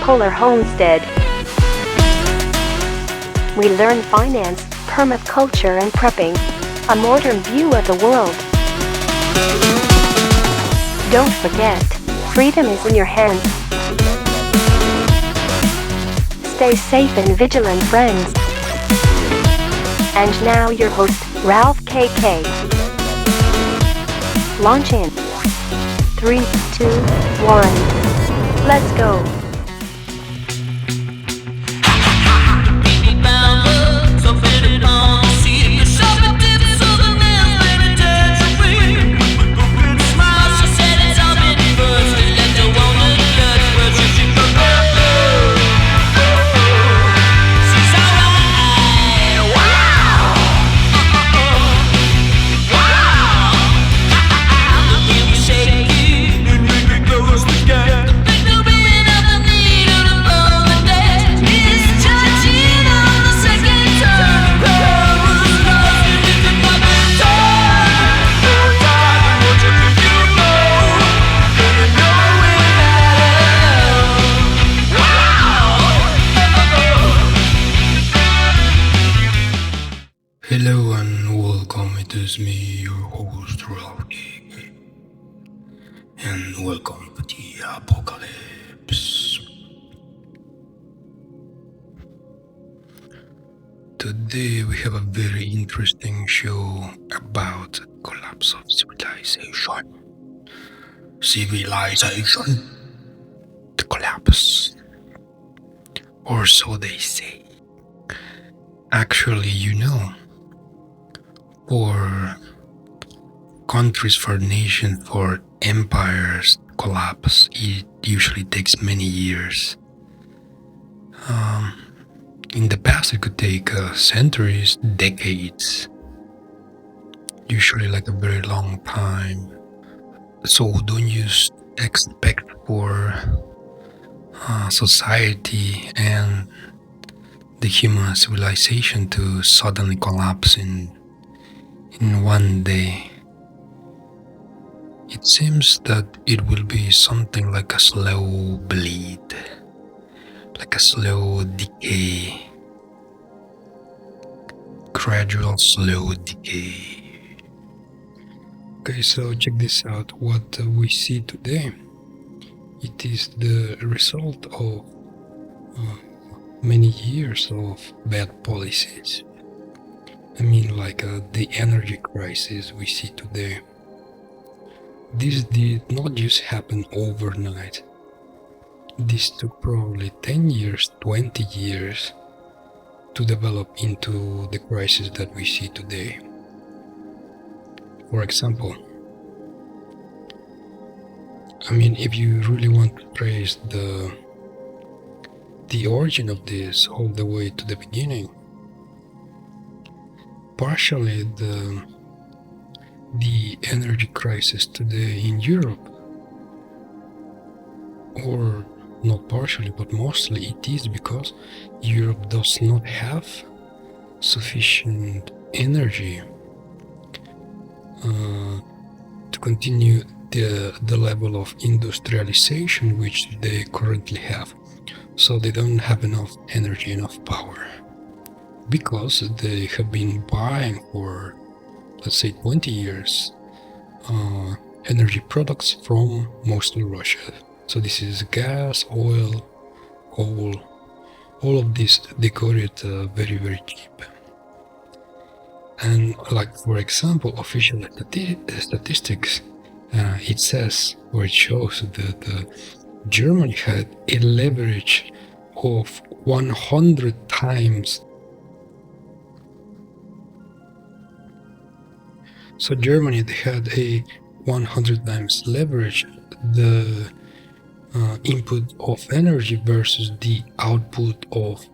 Polar Homestead. We learn finance, permaculture and prepping. A modern view of the world. Don't forget, freedom is in your hands. Stay safe and vigilant, friends. And now your host, Ralph KK. Launch in 3, 2, 1. Let's go. Hello and welcome, it is me, your host Ralph KK, and welcome to the apocalypse. Today we have a very interesting show about collapse of civilization. The collapse, or so they say. Actually, for countries, for nations, for empires collapse, it usually takes many years. In the past, it could take centuries, decades, usually like a very long time. So don't you expect for society and the human civilization to suddenly collapse in one day. It seems that it will be something like a slow bleed, like a slow decay, gradual slow decay. Okay, so check this out. What we see today, it is the result of many years of bad policies. I mean, like the energy crisis we see today. This did not just happen overnight. This took probably 10 years, 20 years to develop into the crisis that we see today. For example, I mean, if you really want to trace the origin of this all the way to the beginning, partially the energy crisis today in Europe, or not partially but mostly, it is because Europe does not have sufficient energy to continue the level of industrialization which they currently have. So they don't have enough energy, enough power, because they have been buying for, let's say, 20 years energy products from mostly Russia. So this is gas, oil, coal, all of this they got it very, very cheap. And like, for example, official statistics, it says, or it shows that Germany had a leverage of 100 times. So Germany, they had a 100 times leverage the input of energy versus the output of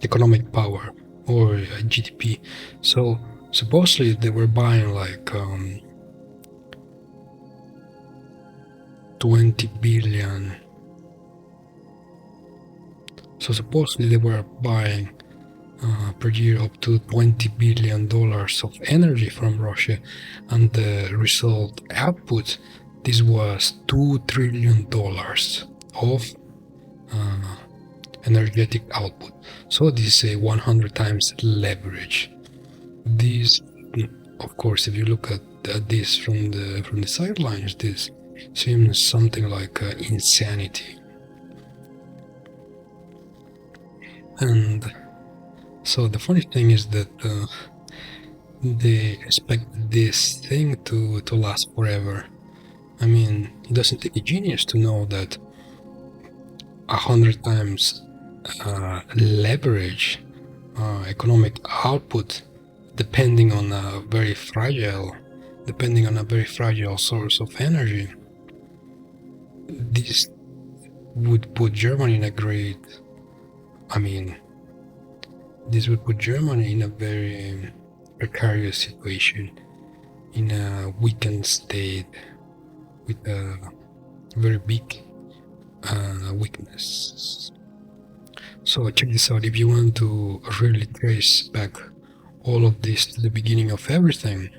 economic power or GDP. So supposedly they were buying like 20 billion. So supposedly they were buying per year up to $20 billion of energy from Russia, and the result output, this was $2 trillion. of energetic output. So this is a 100 times leverage. This, of course, if you look at this from the sidelines, this seems something like insanity. And so the funny thing is that they expect this thing to last forever. I mean, it doesn't take a genius to know that 100 times leverage economic output, depending on a very fragile source of energy, this would put Germany in a great, this would put Germany in a very precarious situation, in a weakened state, with a very big weakness. So check this out. If you want to really trace back all of this to the beginning of everything,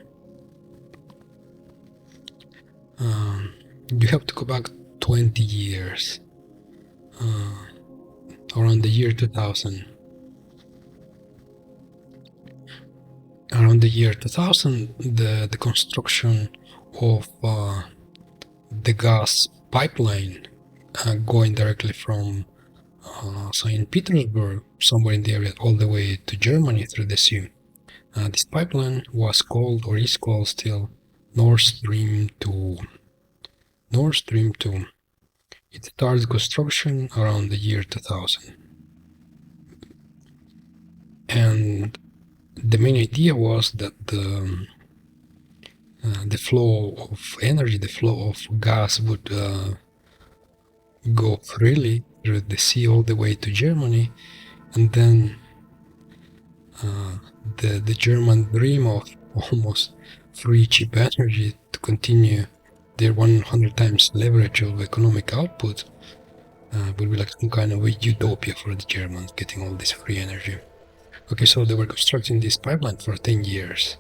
you have to go back 20 years, around the year 2000. Around the year 2000, the construction of the gas pipeline going directly from St. Petersburg, somewhere in the area, all the way to Germany through the sea. This pipeline was called, or is called still, Nord Stream 2. Nord Stream 2. It started construction around the year 2000. And the main idea was that the flow of energy, the flow of gas would go freely through the sea all the way to Germany, and then the German dream of almost free cheap energy to continue their 100 times leverage of economic output would be like some kind of a utopia for the Germans, getting all this free energy. Okay, so they were constructing this pipeline for 10 years.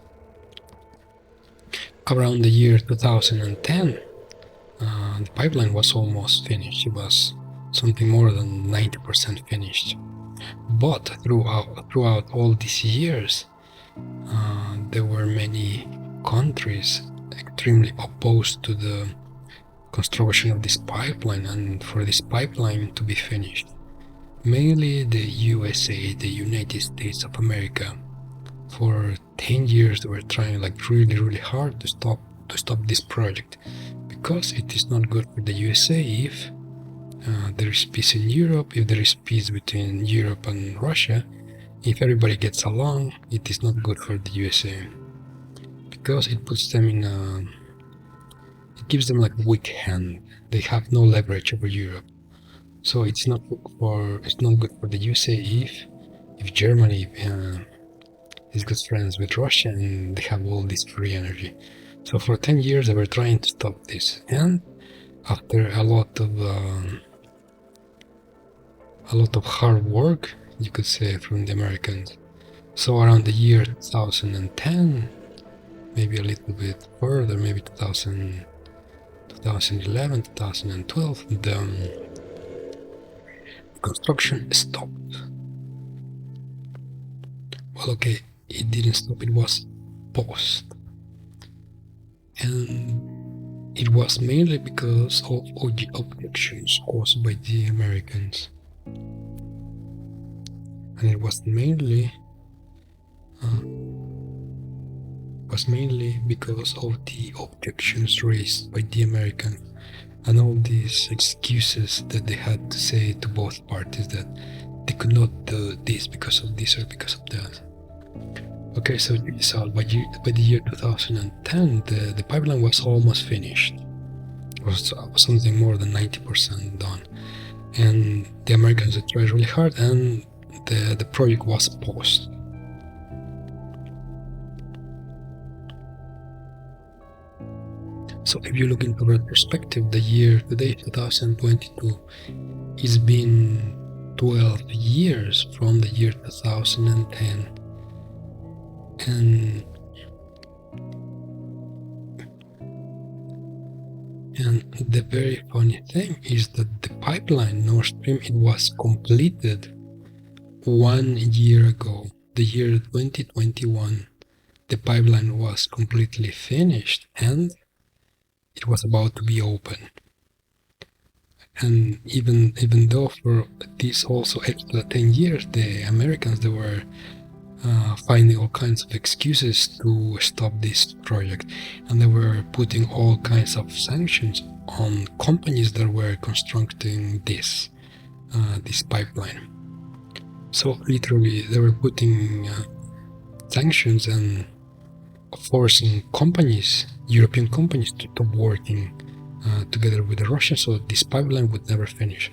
Around the year 2010, the pipeline was almost finished. It was something more than 90% finished. But throughout all these years, there were many countries extremely opposed to the construction of this pipeline and for this pipeline to be finished. Mainly the USA, the United States of America. For 10 years they were trying like really hard to stop this project, because it is not good for the USA if there is peace in Europe, if there is peace between Europe and Russia, if everybody gets along, it is not good for the USA, because it puts them in it gives them like a weak hand. They have no leverage over Europe. So it's not good for the USA if Germany is good friends with Russia and they have all this free energy. So for 10 years they were trying to stop this, and after a lot of hard work, you could say, from the Americans. So around the year 2010, maybe a little bit further, maybe 2011, 2012, the construction stopped. Well, okay, it didn't stop, it was paused. And it was mainly because of the objections caused by the Americans. And it was mainly because of the objections raised by the Americans and all these excuses that they had to say to both parties, that they could not do this because of this or because of that. Okay, so by the year 2010, the pipeline was almost finished. It was something more than 90% done. And the Americans had tried really hard, and the project was paused. So if you look into retrospective, the year today, 2022, it's been 12 years from the year 2010. And And the very funny thing is that the pipeline Nord Stream, it was completed 1 year ago, the year 2021. The pipeline was completely finished and it was about to be open. And even though for these also extra 10 years, the Americans, they were finding all kinds of excuses to stop this project, and they were putting all kinds of sanctions on companies that were constructing this pipeline. So literally they were putting sanctions and forcing companies, European companies, to stop working together with the Russians, so this pipeline would never finish.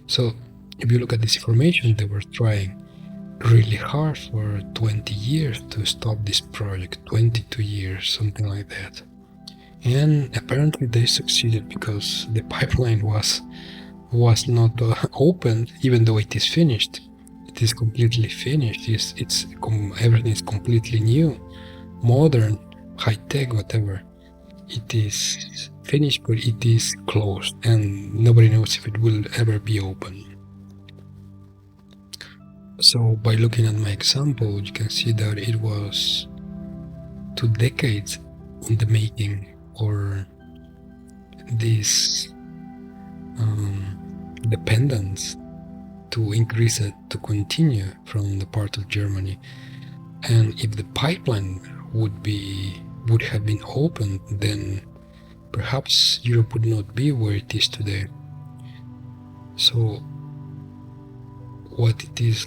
So if you look at this information, they were trying really hard for 20 years to stop this project, 22 years, something like that. And apparently they succeeded, because the pipeline was not opened, even though it is finished. It is completely finished. Everything is completely new, modern, high-tech, whatever. It is finished, but it is closed, and nobody knows if it will ever be open. So by looking at my example, you can see that it was 2 decades in the making for this dependence to increase it, to continue from the part of Germany. And if the pipeline would have been opened, then perhaps Europe would not be where it is today. So what it is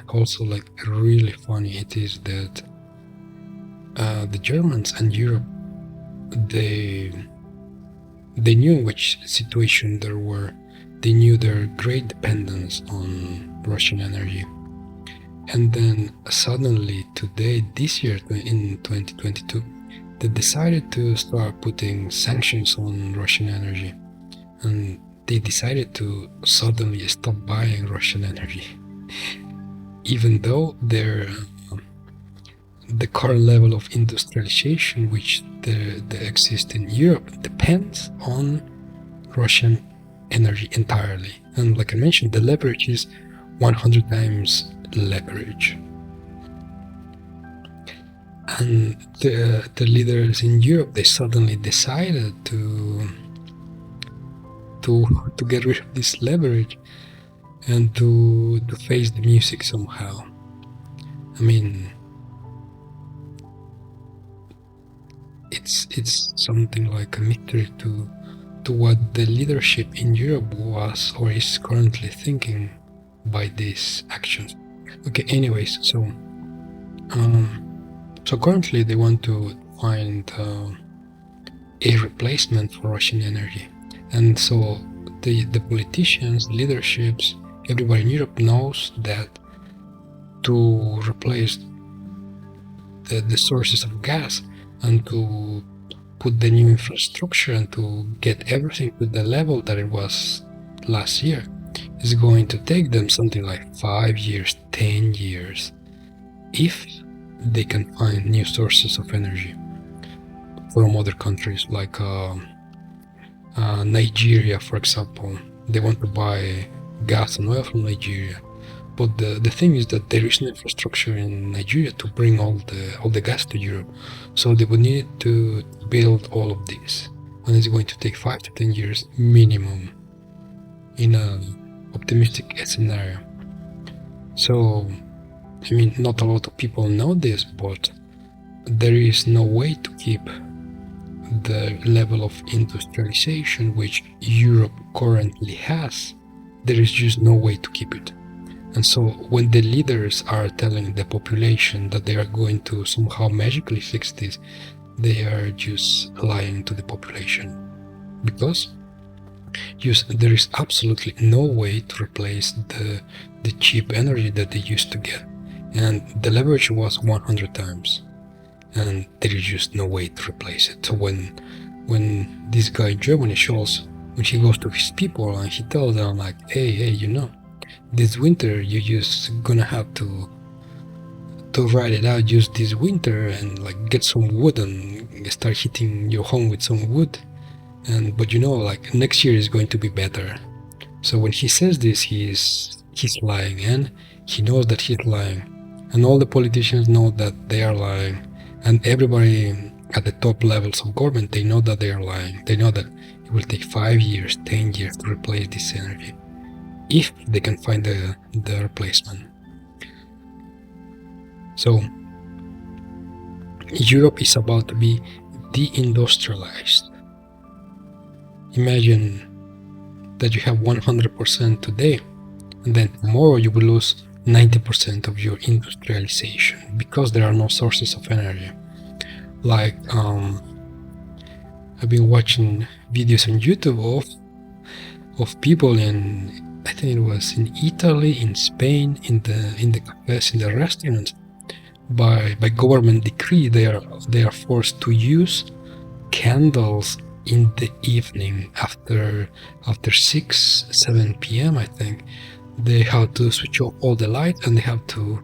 also really funny, it is that the Germans and Europe, they knew in which situation they were. They knew their great dependence on Russian energy. And then suddenly today, this year, in 2022, they decided to start putting sanctions on Russian energy. And they decided to suddenly stop buying Russian energy. Even though the current level of industrialization which they exist in Europe depends on Russian energy entirely. And like I mentioned, the leverage is 100 times leverage. And the leaders in Europe, they suddenly decided to get rid of this leverage and to face the music somehow. I mean, it's something like a mystery to what the leadership in Europe was or is currently thinking by these actions. Okay, anyways, so currently they want to find a replacement for Russian energy, and so the politicians, leaderships, everybody in Europe knows that to replace the sources of gas and to put the new infrastructure and to get everything to the level that it was last year is going to take them something like 5 years, 10 years, if they can find new sources of energy from other countries like Nigeria, for example. They want to buy gas and oil from Nigeria, but the thing is that there is no infrastructure in Nigeria to bring all the gas to Europe, so they would need to build all of this, and it's going to take 5 to 10 years minimum in an optimistic scenario. So I mean, not a lot of people know this, but there is no way to keep the level of industrialization which Europe currently has. There is just no way to keep it. And so when the leaders are telling the population that they are going to somehow magically fix this, they are just lying to the population, because there is absolutely no way to replace the cheap energy that they used to get, and the leverage was 100 times, and there is just no way to replace it. So when this guy in Germany, Scholz, when he goes to his people and he tells them like, hey, this winter you just gonna have to ride it out just this winter and like get some wood and start heating your home with some wood, but like next year is going to be better. So when he says this, he's lying, and he knows that he's lying, and all the politicians know that they are lying, and everybody at the top levels of government, they know that they are lying. They know that it will take 5 years, 10 years to replace this energy, if they can find the replacement. So Europe is about to be de-industrialized. Imagine that you have 100% today, and then tomorrow you will lose 90% of your industrialization because there are no sources of energy. Like I've been watching videos on YouTube of people in, I think it was in Italy, in Spain, in the cafes, in the restaurants. By government decree, they are forced to use candles in the evening after 6-7 p.m. I think. They have to switch off all the light, and they have to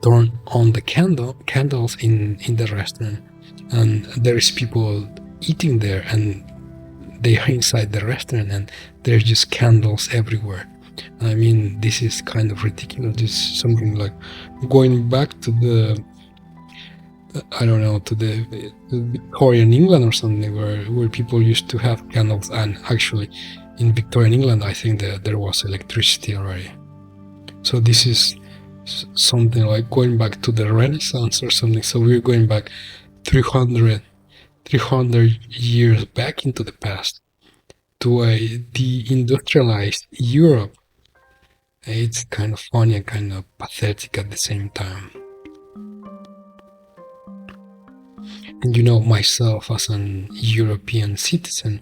turn on the candles in the restaurant. And there is people eating there, and they are inside the restaurant, and there's just candles everywhere. I mean, this is kind of ridiculous. This is something like going back to the, I don't know, to the Victorian England or something, where people used to have candles. And actually in Victorian England, I think that there was electricity already. So this is something like going back to the Renaissance or something. So we're going back 300 years back into the past to a de-industrialized Europe. It's kind of funny and kind of pathetic at the same time. And myself as an European citizen,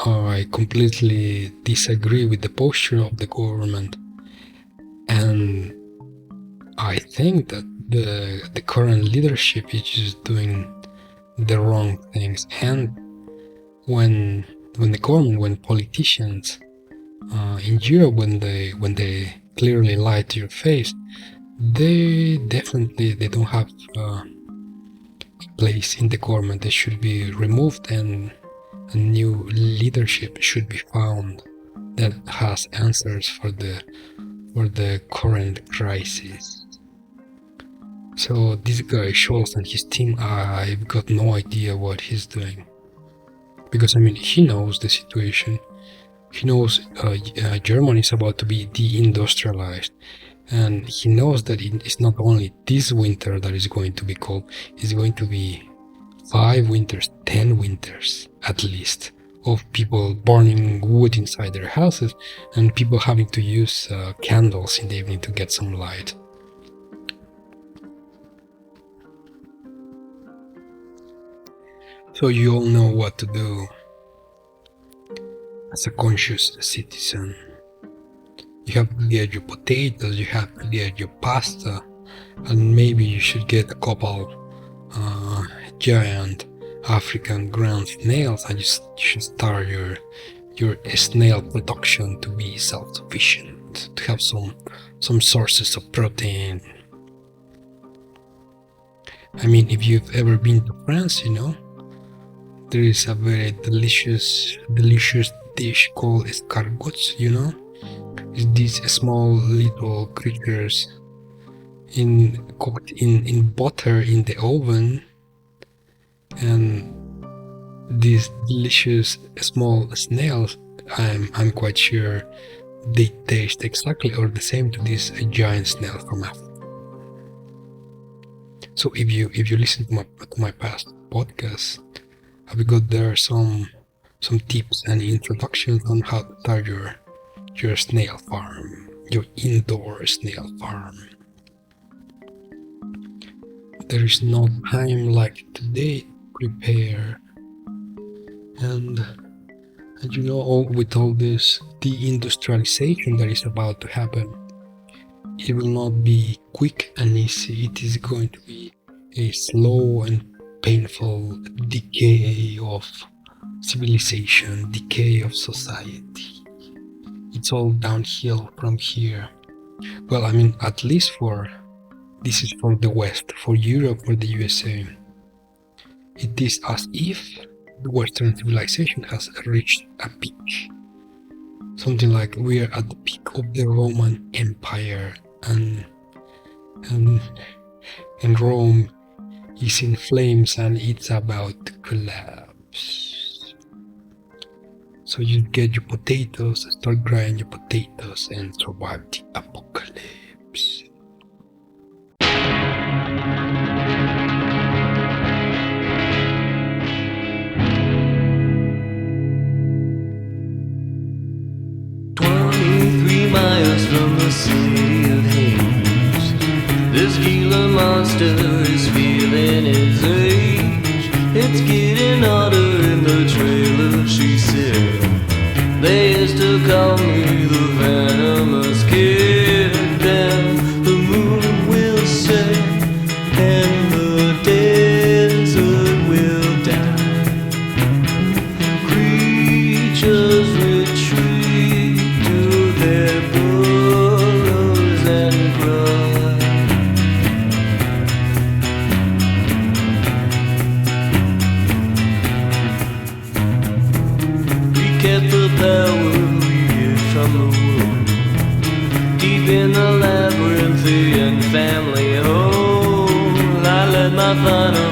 I completely disagree with the posture of the government. And I think that the current leadership is just doing the wrong things. And when the government, when politicians in Europe, when they clearly lie to your face, they don't have a place in the government. They should be removed, and a new leadership should be found that has answers for the current crisis. So this guy Scholz and his team, I've got no idea what he's doing, because he knows the situation. He knows Germany is about to be de-industrialized, and he knows that it's not only this winter that is going to be cold. It's going to be 5 winters, 10 winters at least, of people burning wood inside their houses, and people having to use candles in the evening to get some light. So you all know what to do as a conscious citizen. You have to get your potatoes, you have to get your pasta, and maybe you should get a couple giant African ground snails, and you should start your snail production to be self-sufficient, to have some sources of protein. If you've ever been to France, there is a very delicious dish called escargots. It's these small little creatures cooked in butter in the oven, and these delicious small snails, I'm quite sure they taste exactly or the same to this giant snail from Africa. So if you listen to my past podcasts, I've got there some tips and introductions on how to start your snail farm, your indoor snail farm. There is no time like today to prepare, and with all this de-industrialization that is about to happen, it will not be quick and easy. It is going to be a slow and painful decay of civilization, decay of society. It's all downhill from here. Well, at least this is for the West, for Europe, for the USA. It is as if the Western civilization has reached a peak. Something like we are at the peak of the Roman Empire, and Rome is in flames and it's about to collapse. So you get your potatoes, start grinding your potatoes, and survive the apocalypse. From the city of Hades, this Gila monster is feeling its age. It's getting hotter in the trailer, she said. They used to call me the venomous kid. Then the moon will set and the desert will die. Creatures retreat to their burrows and cry. We kept the power we hid from the world, deep in the labyrinthian family hole. I let my final